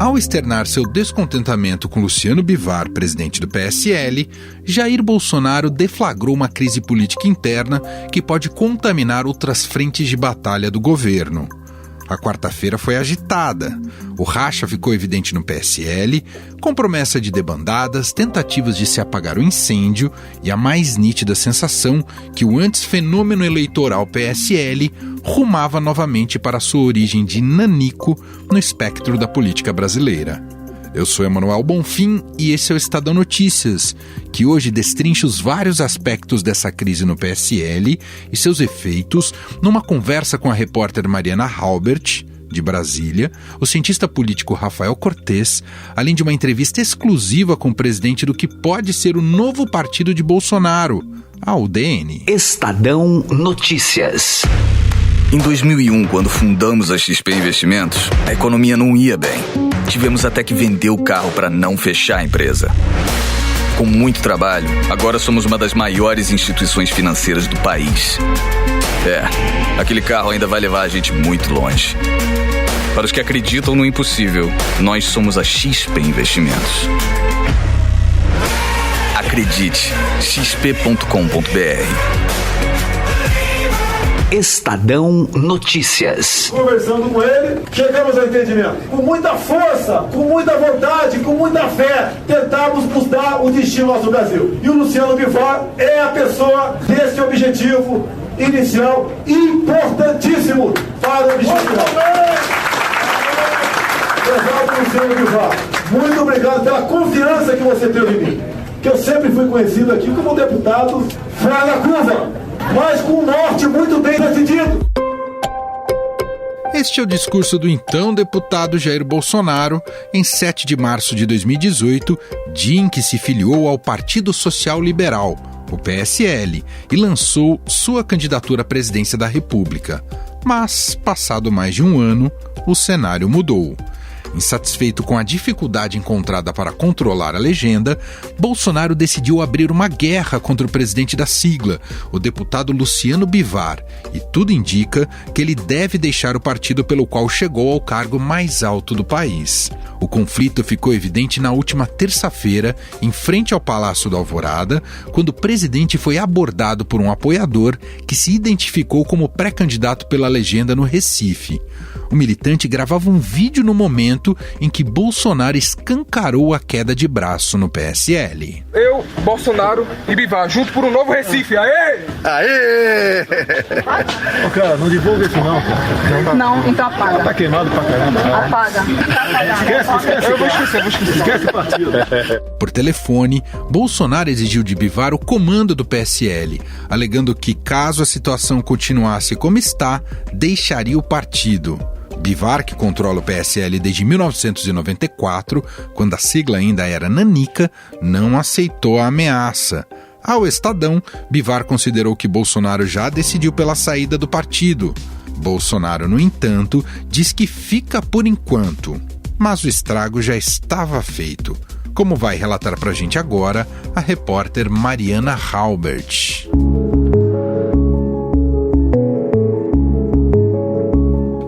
Ao externar seu descontentamento com Luciano Bivar, presidente do PSL, Jair Bolsonaro deflagrou uma crise política interna que pode contaminar outras frentes de batalha do governo. A quarta-feira foi agitada. O racha ficou evidente no PSL, com promessa de debandadas, tentativas de se apagar o incêndio e a mais nítida sensação que o antes fenômeno eleitoral PSL rumava novamente para sua origem de nanico no espectro da política brasileira. Eu sou Emanuel Bonfim e esse é o Estadão Notícias, que hoje destrincha os vários aspectos dessa crise no PSL e seus efeitos numa conversa com a repórter Mariana Halbert, de Brasília, o cientista político Rafael Cortes, além de uma entrevista exclusiva com o presidente do que pode ser o novo partido de Bolsonaro, a UDN. Estadão Notícias. Em 2001, quando fundamos a XP Investimentos, a economia não ia bem. Tivemos até que vender o carro para não fechar a empresa. Com muito trabalho, agora somos uma das maiores instituições financeiras do país. Aquele carro ainda vai levar a gente muito longe. Para os que acreditam no impossível, nós somos a XP Investimentos. Acredite, xp.com.br. Estadão Notícias. Conversando com ele, chegamos ao entendimento. Com muita força, com muita vontade, com muita fé, tentamos mudar o destino do nosso Brasil. E o Luciano Bivar é a pessoa desse objetivo inicial importantíssimo para o objetivo final. Exalto Luciano Bivar. Muito obrigado pela confiança que você teve em mim. Que eu sempre fui conhecido aqui como deputado fora da curva, mas com o norte muito bem decidido. Este é o discurso do então deputado Jair Bolsonaro em 7 de março de 2018, dia em que se filiou ao Partido Social Liberal, o PSL, e lançou sua candidatura à presidência da República. Mas, passado mais de um ano, o cenário mudou. Insatisfeito com a dificuldade encontrada para controlar a legenda, Bolsonaro decidiu abrir uma guerra contra o presidente da sigla, o deputado Luciano Bivar, e tudo indica que ele deve deixar o partido pelo qual chegou ao cargo mais alto do país. O conflito ficou evidente na última terça-feira, em frente ao Palácio da Alvorada, quando o presidente foi abordado por um apoiador que se identificou como pré-candidato pela legenda no Recife. O militante gravava um vídeo no momento em que Bolsonaro escancarou a queda de braço no PSL. Eu, Bolsonaro e Bivar, junto por um novo Recife. Aê! Aê! Ô, cara, não divulga isso não, cara. Não, então apaga. Tá queimado pra caramba. Apaga. Esquece. Eu vou esquecer. Esquece o partido. Por telefone, Bolsonaro exigiu de Bivar o comando do PSL, alegando que, caso a situação continuasse como está, deixaria o partido. Bivar, que controla o PSL desde 1994, quando a sigla ainda era nanica, não aceitou a ameaça. Ao Estadão, Bivar considerou que Bolsonaro já decidiu pela saída do partido. Bolsonaro, no entanto, diz que fica por enquanto. Mas o estrago já estava feito. Como vai relatar pra gente agora a repórter Mariana Halbert.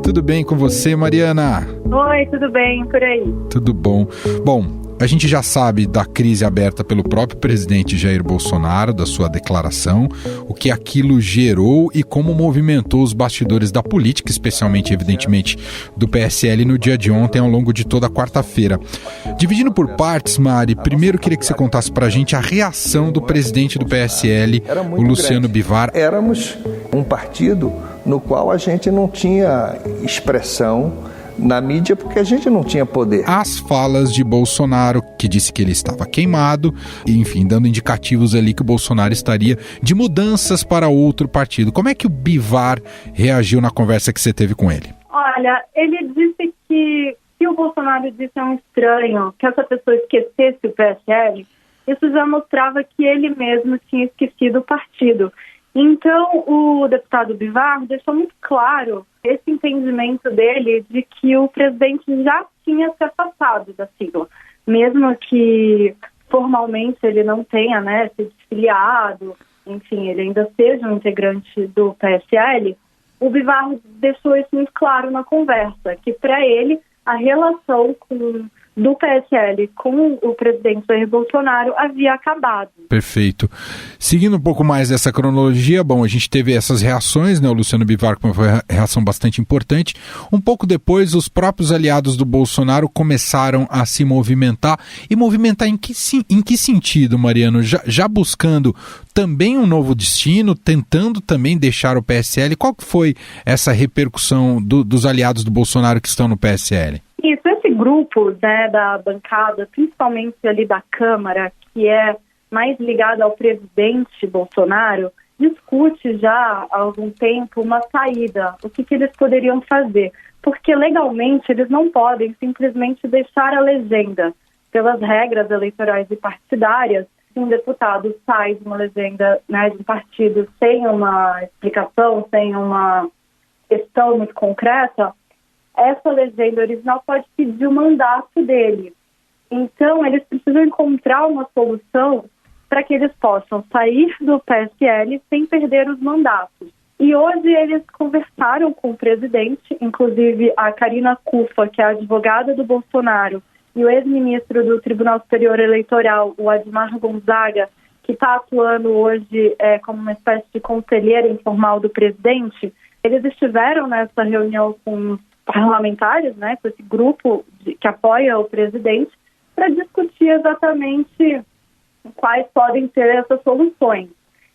Tudo bem com você, Mariana? Oi, tudo bem, por aí? Tudo bom. Bom, a gente já sabe da crise aberta pelo próprio presidente Jair Bolsonaro, da sua declaração, o que aquilo gerou e como movimentou os bastidores da política, especialmente, evidentemente, do PSL no dia de ontem, ao longo de toda a quarta-feira. Dividindo por partes, Mari, primeiro queria que você contasse pra gente a reação do presidente do PSL, o Luciano Bivar. Éramos um partido no qual a gente não tinha expressão na mídia porque a gente não tinha poder. As falas de Bolsonaro, que disse que ele estava queimado, e, enfim, dando indicativos ali que o Bolsonaro estaria de mudanças para outro partido. Como é que o Bivar reagiu na conversa que você teve com ele? Olha, ele disse que o Bolsonaro disse a um estranho que essa pessoa esquecesse o PSL, isso já mostrava que ele mesmo tinha esquecido o partido. Então, o deputado Bivar deixou muito claro esse entendimento dele de que o presidente já tinha se afastado da sigla. Mesmo que formalmente ele não tenha, se desfiliado, enfim, ele ainda seja um integrante do PSL, o Bivar deixou isso muito claro na conversa, que para ele a relação do PSL com o presidente Jair Bolsonaro havia acabado. Perfeito. Seguindo um pouco mais dessa cronologia, bom, a gente teve essas reações, né? O Luciano Bivar foi uma reação bastante importante. Um pouco depois, os próprios aliados do Bolsonaro começaram a se movimentar. E movimentar em que sentido, Mariano? Já buscando também um novo destino, tentando também deixar o PSL. Qual que foi essa repercussão dos aliados do Bolsonaro que estão no PSL? Isso, esse grupo, né, da bancada, principalmente ali da Câmara, que é mais ligado ao presidente Bolsonaro, discute já há algum tempo uma saída, o que eles poderiam fazer. Porque legalmente eles não podem simplesmente deixar a legenda. Pelas regras eleitorais e partidárias, se um deputado sai de uma legenda, né, de um partido sem uma explicação, sem uma questão muito concreta, essa legenda original pode pedir o mandato dele. Então, eles precisam encontrar uma solução para que eles possam sair do PSL sem perder os mandatos. E hoje eles conversaram com o presidente, inclusive a Karina Cufa, que é a advogada do Bolsonaro, e o ex-ministro do Tribunal Superior Eleitoral, o Admar Gonzaga, que está atuando hoje como uma espécie de conselheiro informal do presidente. Eles estiveram nessa reunião com os parlamentares, né, com esse grupo que apoia o presidente, para discutir exatamente quais podem ser essas soluções.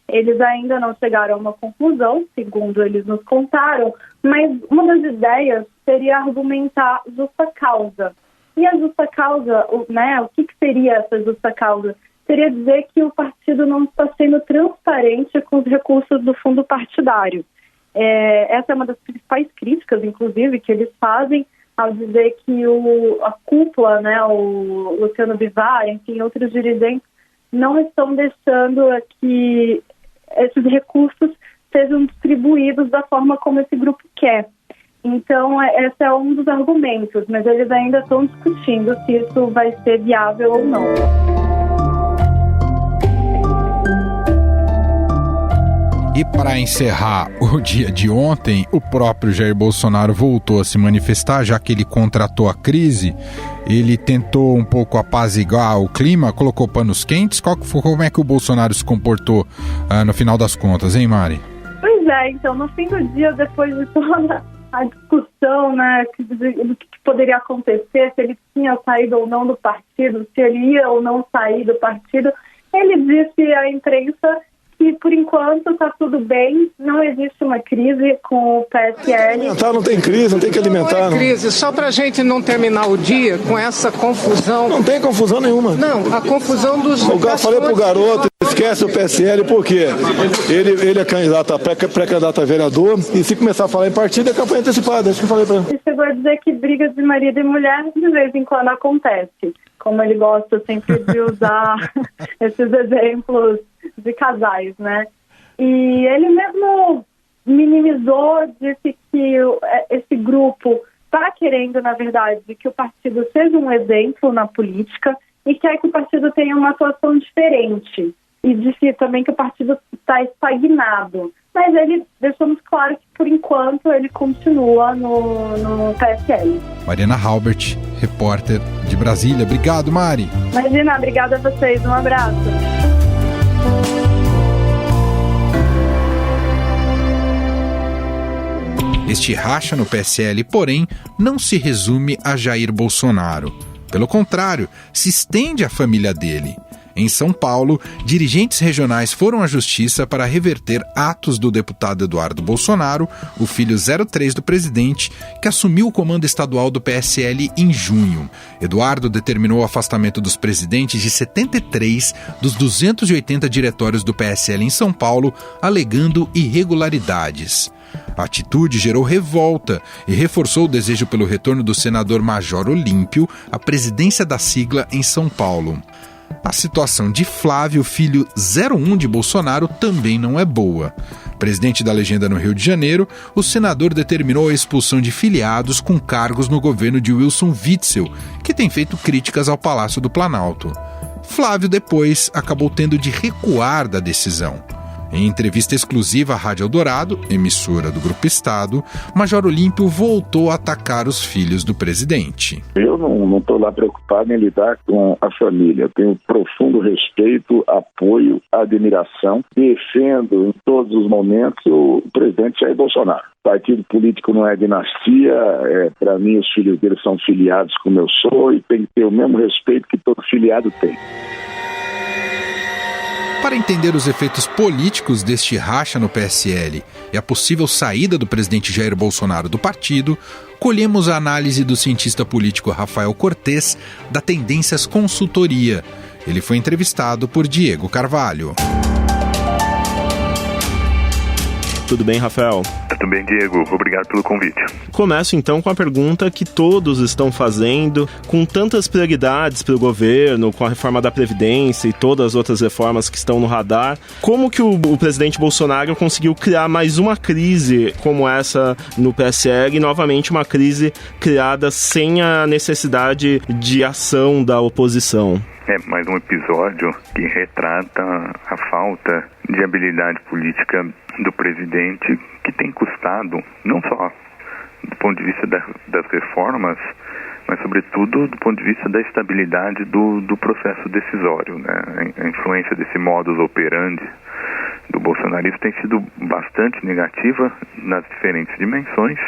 Eles ainda não chegaram a uma conclusão, segundo eles nos contaram, mas uma das ideias seria argumentar justa causa. E a justa causa, né, o que seria essa justa causa? Seria dizer que o partido não está sendo transparente com os recursos do fundo partidário. Essa é uma das principais críticas, inclusive, que eles fazem ao dizer que a cúpula, né, o Luciano Bivar, enfim, outros dirigentes, não estão deixando que esses recursos sejam distribuídos da forma como esse grupo quer. Então, esse é um dos argumentos, mas eles ainda estão discutindo se isso vai ser viável ou não. E para encerrar o dia de ontem, o próprio Jair Bolsonaro voltou a se manifestar, já que ele contratou a crise. Ele tentou um pouco apaziguar o clima, colocou panos quentes. Como é que o Bolsonaro se comportou no final das contas, hein, Mari? Pois é, então, no fim do dia, depois de toda a discussão, né, do que poderia acontecer, se ele tinha saído ou não do partido, se ele ia ou não sair do partido, ele disse à imprensa que, por enquanto, está tudo bem, não existe uma crise com o PSL. Não tem crise, não tem que alimentar. Não é crise, só para a gente não terminar o dia com essa confusão. Não tem confusão nenhuma. Não, a confusão dos... Falei pro garoto, esquece o PSL, por quê? Ele é candidato, pré-candidato a vereador, e se começar a falar em partido, é campanha antecipada, acho que eu falei para ele. Ele chegou a dizer que brigas de marido e mulher de vez em quando acontece, como ele gosta sempre de usar esses exemplos de casais, né? E ele mesmo minimizou, disse que esse grupo está querendo, na verdade, que o partido seja um exemplo na política e quer que o partido tenha uma atuação diferente. E disse também que o partido está estagnado. Mas ele deixou-nos claro que, por enquanto, ele continua no PSL. Mariana Halbert, repórter de Brasília. Obrigado, Mari. Imagina, obrigada a vocês. Um abraço. Este racha no PSL, porém, não se resume a Jair Bolsonaro. Pelo contrário, se estende à família dele. Em São Paulo, dirigentes regionais foram à justiça para reverter atos do deputado Eduardo Bolsonaro, o filho 03 do presidente, que assumiu o comando estadual do PSL em junho. Eduardo determinou o afastamento dos presidentes de 73 dos 280 diretórios do PSL em São Paulo, alegando irregularidades. A atitude gerou revolta e reforçou o desejo pelo retorno do senador Major Olímpio à presidência da sigla em São Paulo. A situação de Flávio, filho 01 de Bolsonaro, também não é boa. Presidente da legenda no Rio de Janeiro, o senador determinou a expulsão de filiados com cargos no governo de Wilson Witzel, que tem feito críticas ao Palácio do Planalto. Flávio, depois, acabou tendo de recuar da decisão. Em entrevista exclusiva à Rádio Eldorado, emissora do Grupo Estado, Major Olímpio voltou a atacar os filhos do presidente. Eu não estou lá preocupado em lidar com a família. Eu tenho profundo respeito, apoio, admiração. Defendo em todos os momentos o presidente Jair Bolsonaro. Partido político não é dinastia, para mim os filhos dele são filiados como eu sou e tem que ter o mesmo respeito que todo filiado tem. Para entender os efeitos políticos deste racha no PSL e a possível saída do presidente Jair Bolsonaro do partido, colhemos a análise do cientista político Rafael Cortes, da Tendências Consultoria. Ele foi entrevistado por Diego Carvalho. Tudo bem, Rafael? Tudo bem, Diego. Obrigado pelo convite. Começo então com a pergunta que todos estão fazendo, com tantas prioridades para o governo, com a reforma da Previdência e todas as outras reformas que estão no radar, como que o presidente Bolsonaro conseguiu criar mais uma crise como essa no PSL e novamente uma crise criada sem a necessidade de ação da oposição? É mais um episódio que retrata a falta de habilidade política do presidente, que tem custado, não só do ponto de vista das reformas, mas sobretudo do ponto de vista da estabilidade do processo decisório, né? A influência desse modus operandi do bolsonarismo tem sido bastante negativa nas diferentes dimensões.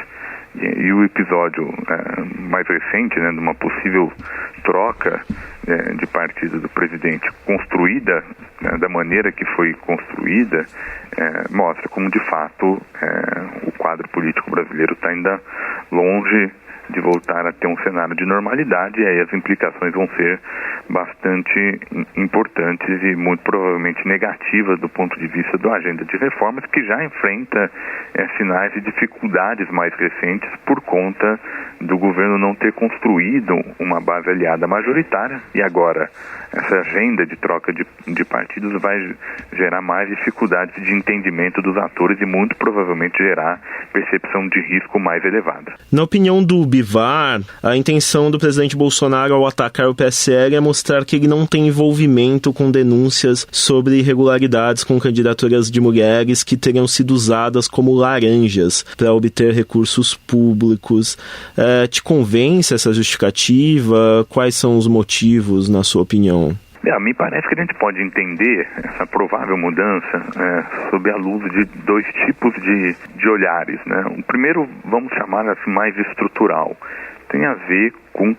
E o episódio mais recente, né, de uma possível troca de partido do presidente construída, né, da maneira que foi construída, mostra como de fato o quadro político brasileiro está ainda longe de voltar a ter um cenário de normalidade, e aí as implicações vão ser bastante importantes e muito provavelmente negativas do ponto de vista da agenda de reformas, que já enfrenta sinais de dificuldades mais recentes por conta do governo não ter construído uma base aliada majoritária, e agora essa agenda de troca de partidos vai gerar mais dificuldades de entendimento dos atores e muito provavelmente gerar percepção de risco mais elevada. Na opinião do Bivar, a intenção do presidente Bolsonaro ao atacar o PSL é mostrar que ele não tem envolvimento com denúncias sobre irregularidades com candidaturas de mulheres que teriam sido usadas como laranjas para obter recursos públicos. Te convence essa justificativa? Quais são os motivos, na sua opinião? Me parece que a gente pode entender essa provável mudança sob a luz de dois tipos de olhares, né? O primeiro, vamos chamar assim, mais estrutural. Tem a ver com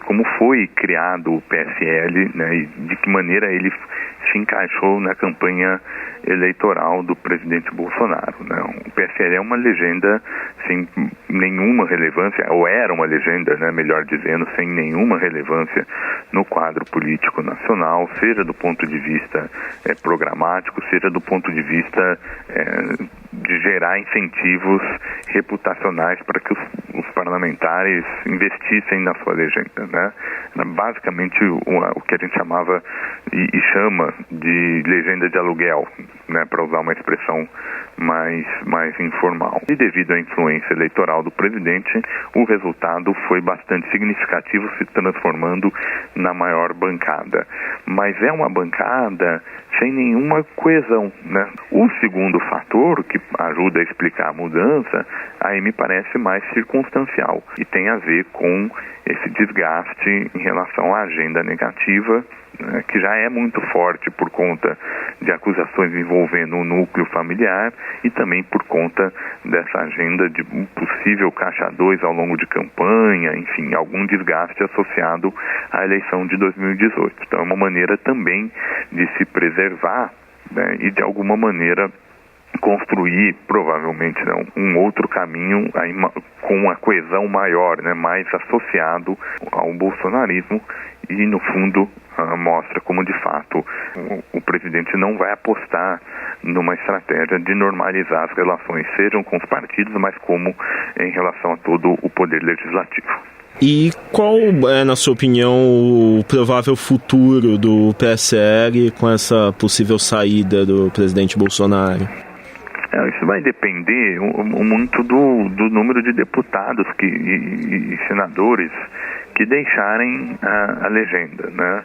como foi criado o PSL, né, e de que maneira ele se encaixou na campanha eleitoral do presidente Bolsonaro, né? O PSL é uma legenda sem nenhuma relevância, ou era uma legenda, né, melhor dizendo, sem nenhuma relevância no quadro político nacional, seja do ponto de vista programático, seja do ponto de vista de gerar incentivos reputacionais para que os parlamentares investissem na sua legenda, né? Basicamente o que a gente chamava e chama de legenda de aluguel, né, para usar uma expressão mais informal. E devido à influência eleitoral do presidente, o resultado foi bastante significativo, se transformando na maior bancada. Mas é uma bancada sem nenhuma coesão, né? O segundo fator que ajuda a explicar a mudança, aí me parece mais circunstancial e tem a ver com esse desgaste em relação à agenda negativa, né, que já é muito forte por conta de acusações envolvendo o núcleo familiar e também por conta dessa agenda de um possível caixa 2 ao longo de campanha, enfim, algum desgaste associado à eleição de 2018. Então é uma maneira também de se preservar, né, e de alguma maneira construir, provavelmente, não, um outro caminho aí, com uma coesão maior, né, mais associado ao bolsonarismo, e no fundo mostra como de fato o presidente não vai apostar numa estratégia de normalizar as relações, sejam com os partidos, mas como em relação a todo o poder legislativo. E qual é, na sua opinião, o provável futuro do PSL com essa possível saída do presidente Bolsonaro? Isso vai depender muito do número de deputados e senadores que deixarem a legenda, né?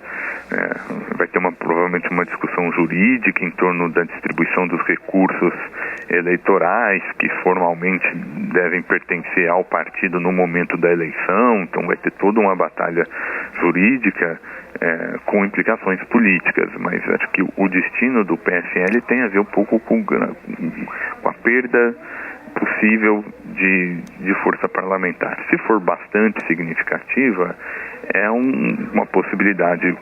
Vai ter provavelmente uma discussão jurídica em torno da distribuição dos recursos eleitorais que formalmente devem pertencer ao partido no momento da eleição, então vai ter toda uma batalha jurídica com implicações políticas, mas acho que o destino do PSL tem a ver um pouco com a perda possível de força parlamentar. Se for bastante significativa, é uma possibilidade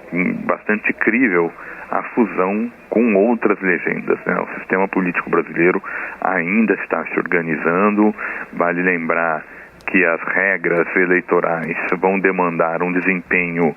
bastante crível a fusão com outras legendas, né? O sistema político brasileiro ainda está se organizando. Vale lembrar que as regras eleitorais vão demandar um desempenho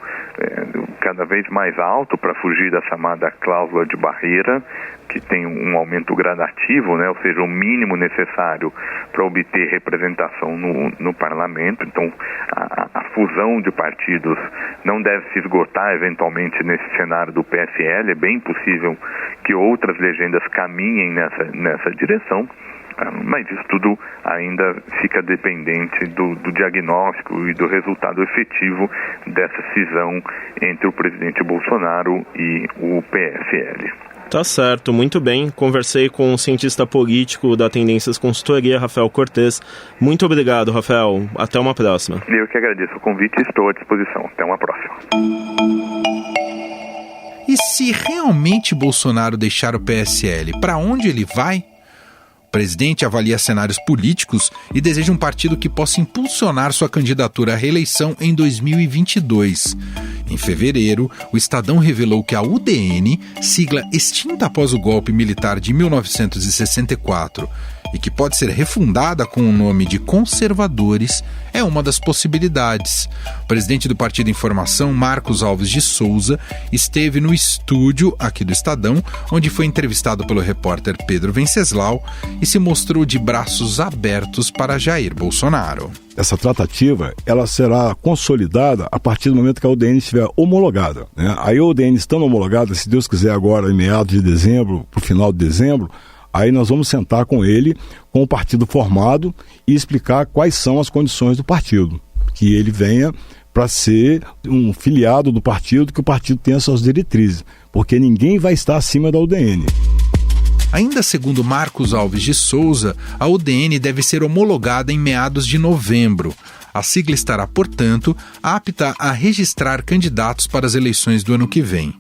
cada vez mais alto para fugir da chamada cláusula de barreira, que tem um aumento gradativo, né? Ou seja, o mínimo necessário para obter representação no parlamento. Então, a fusão de partidos não deve se esgotar eventualmente nesse cenário do PSL. É bem possível que outras legendas caminhem nessa direção. Mas isso tudo ainda fica dependente do diagnóstico e do resultado efetivo dessa cisão entre o presidente Bolsonaro e o PSL. Tá certo, muito bem. Conversei com o cientista político da Tendências Consultoria, Rafael Cortes. Muito obrigado, Rafael. Até uma próxima. Eu que agradeço o convite e estou à disposição. Até uma próxima. E se realmente Bolsonaro deixar o PSL, para onde ele vai? O presidente avalia cenários políticos e deseja um partido que possa impulsionar sua candidatura à reeleição em 2022. Em fevereiro, o Estadão revelou que a UDN, sigla extinta após o golpe militar de 1964, e que pode ser refundada com o nome de Conservadores, é uma das possibilidades. O presidente do Partido Informação, Marcos Alves de Souza, esteve no estúdio aqui do Estadão, onde foi entrevistado pelo repórter Pedro Venceslau e se mostrou de braços abertos para Jair Bolsonaro. Essa tratativa, ela será consolidada a partir do momento que a UDN estiver homologada, né? Aí a UDN estando homologada, se Deus quiser agora em meados de dezembro, para o final de dezembro, aí nós vamos sentar com ele, com o partido formado, e explicar quais são as condições do partido. Que ele venha para ser um filiado do partido, que o partido tenha suas diretrizes, porque ninguém vai estar acima da UDN. Ainda segundo Marcos Alves de Souza, a UDN deve ser homologada em meados de novembro. A sigla estará, portanto, apta a registrar candidatos para as eleições do ano que vem.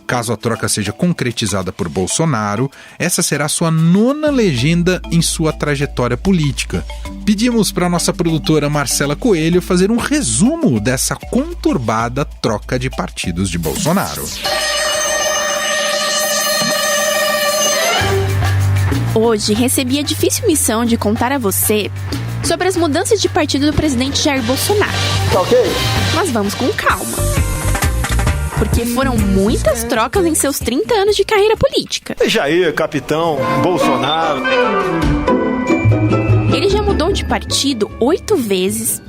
Caso a troca seja concretizada por Bolsonaro, essa será sua 9ª legenda em sua trajetória política. Pedimos para nossa produtora Marcela Coelho fazer um resumo dessa conturbada troca de partidos de Bolsonaro. Hoje recebi a difícil missão de contar a você sobre as mudanças de partido do presidente Jair Bolsonaro. Tá ok? Mas vamos com calma. Porque foram muitas trocas em seus 30 anos de carreira política. Jair, capitão, Bolsonaro. Ele já mudou de partido 8 vezes.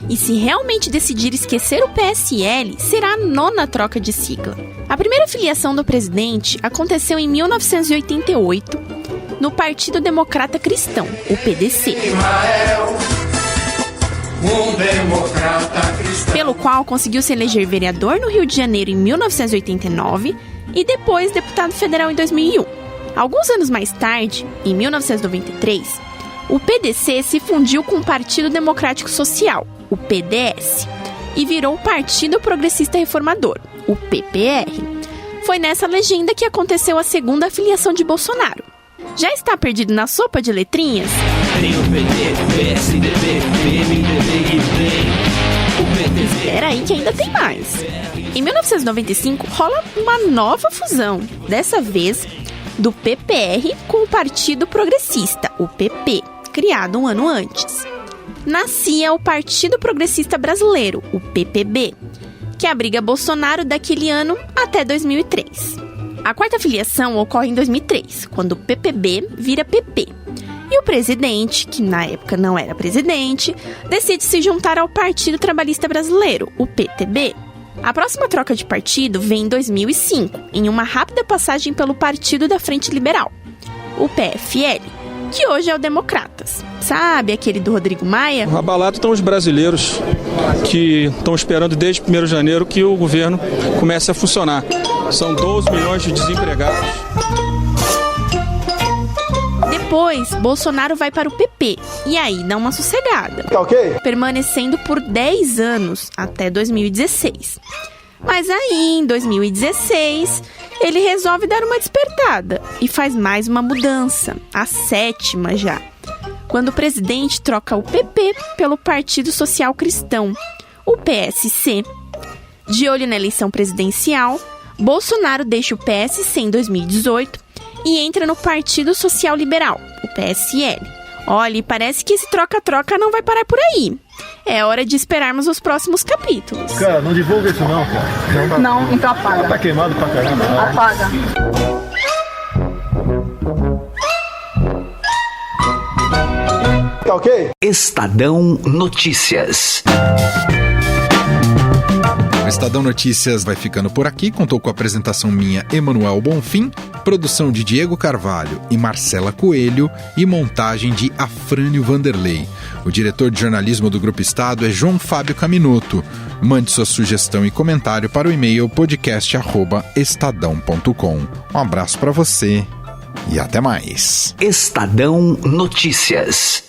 E se realmente decidir esquecer o PSL, será a 9ª troca de sigla. A primeira filiação do presidente aconteceu em 1988, no Partido Democrata Cristão, o PDC. Pelo qual conseguiu se eleger vereador no Rio de Janeiro em 1989 e depois deputado federal em 2001. Alguns anos mais tarde, em 1993, o PDC se fundiu com o Partido Democrático Social, o PDS, e virou o Partido Progressista Reformador, o PPR. Foi nessa legenda que aconteceu a segunda filiação de Bolsonaro. Já está perdido na sopa de letrinhas? Tem o PT, o PSDB, o PMDB e o DEM. Espera aí que ainda tem mais. Em 1995 rola uma nova fusão, dessa vez do PPR com o Partido Progressista, o PP, criado um ano antes. Nascia o Partido Progressista Brasileiro, o PPB, que abriga Bolsonaro daquele ano até 2003. A quarta filiação ocorre em 2003, quando o PPB vira PP. E o presidente, que na época não era presidente, decide se juntar ao Partido Trabalhista Brasileiro, o PTB. A próxima troca de partido vem em 2005, em uma rápida passagem pelo Partido da Frente Liberal, o PFL, que hoje é o Democratas. Sabe, aquele do Rodrigo Maia? Abalado estão os brasileiros que estão esperando desde 1º de janeiro que o governo comece a funcionar. São 12 milhões de desempregados. Depois, Bolsonaro vai para o PP, e aí dá uma sossegada. Tá ok? Permanecendo por 10 anos, até 2016. Mas aí, em 2016, ele resolve dar uma despertada e faz mais uma mudança, a 7ª já, quando o presidente troca o PP pelo Partido Social Cristão, o PSC. De olho na eleição presidencial, Bolsonaro deixa o PSC em 2018 e entra no Partido Social Liberal, o PSL. Olha, e parece que esse troca-troca não vai parar por aí. É hora de esperarmos os próximos capítulos. Cara, não divulga isso não, cara. Não, então apaga. Tá queimado pra caramba. Apaga. Tá ok? Estadão Notícias. O Estadão Notícias vai ficando por aqui. Contou com a apresentação minha, Emanuel Bonfim, produção de Diego Carvalho e Marcela Coelho e montagem de Afrânio Vanderlei. O diretor de jornalismo do Grupo Estado é João Fábio Caminoto. Mande sua sugestão e comentário para o e-mail podcast@estadão.com. Um abraço para você e até mais. Estadão Notícias.